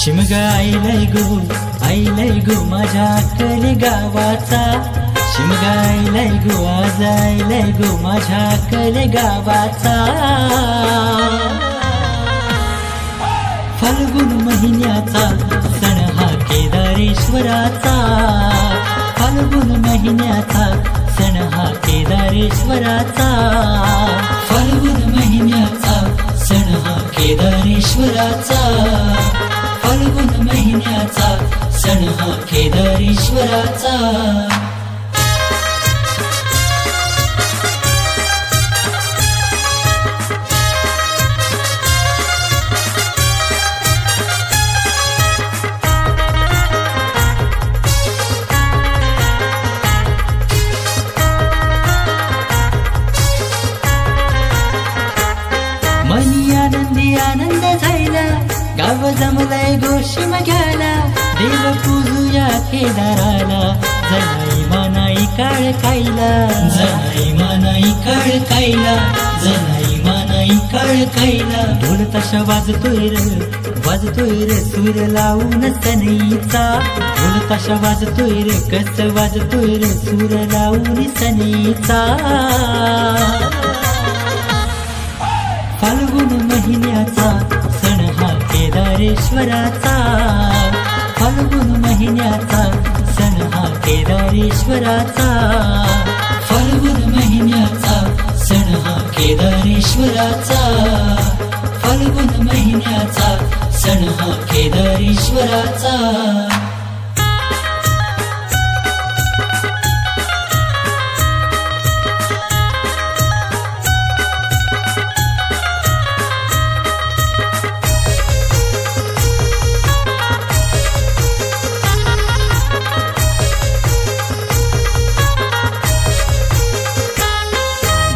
शिमगा आईलाय गो माझ्या अक्कले गावाचा, शिमगा आईलाय गो आज आईलाय गो माझ्या अक्कले गावाचा। फाल्गुन महिन्याचा सण हा केदारेश्वराचा, फाल्गुन महिन्याचा सण हा केदारेश्वराचा, फाल्गुन महिन्याचा सण हा केदारेश्वराचा, फाल्गुन महिन्याचा सण हा केदारेश्वराचा। मनी आनंदी आनंद झाला, गाव जमलाय गो शिमग्याला, देव पूजूया केदाराला, जनाई मानाई काळ खायला, जनाई मानाई काळ खायला, जनाई मानाई काळ खायला। ढोल ताशा वाजतोय रे सूर लावून सनईचा, ढोल ताशा वाजतोय रे कस वाजतोय रे सूर लावून सनईचा। फाल्गुन महिन्याचा सण हा केदारेश्वराचा, फाल्गुन महिन्याचा सण हा केदारेश्वराचा, फाल्गुन महिन्याचा सण हा केदारेश्वराचा, फाल्गुन महिन्याचा सण हा केदारेश्वराचा।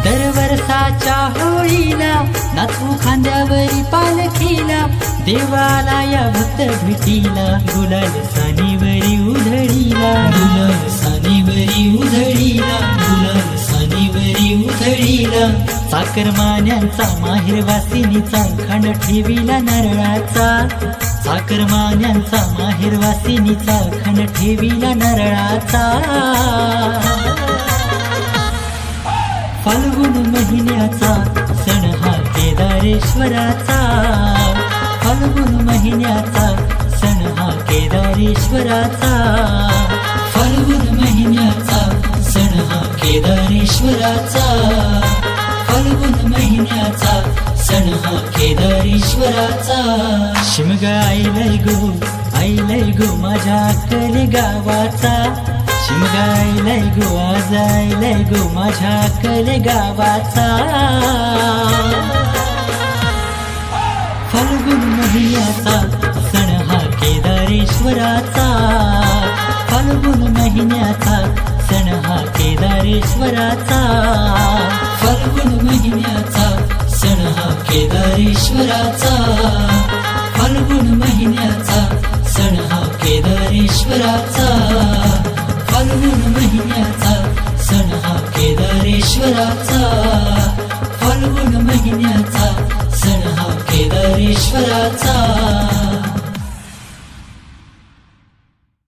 दरवर्षाच्या होळीला नाचू खांद्यावरी पालखीला, देवाला या भक्त भेटीला, गुलाल सानीवरी उधळीला, गुलाल सानीवरी उधळीला, गुलाल सानीवरी उधळीला। साखरमान्यांचा माहेर वासिनीचा खंड ठेविला नारळाचा, साखरमान्यांचा माहेर वासिनीचा खंड ठेविला नारळाचा। फाल्गुन महिन्याचा सण हा केदारेश्वराचा, फाल्गुन महिन्याचा सण हा केदारेश्वराचा, फाल्गुन महिन्याचा सण हा केदारेश्वराचा, फाल्गुन महिन्याचा सण हा केदारेश्वराचा। शिमगा आईलाय गो माझ्या अक्कले गावाचा, शिमगा आईलाय गो आज आईलाय गो माझ्या अक्कले गावाचा। फाल्गुन महिन्याचा सण हा केदारेश्वराचा, फाल्गुन महिन्याचा सण हा केदारेश्वराचा, फाल्गुन महिन्याचा सण हा केदारेश्वराचा, फाल्गुन महिन्याचा सण हा केदारेश्वराचा, फाल्गुन महिन्याचा सण हा केदारेश्वराचा, फाल्गुन महिन्याचा सण हा केदारेश्वराचा।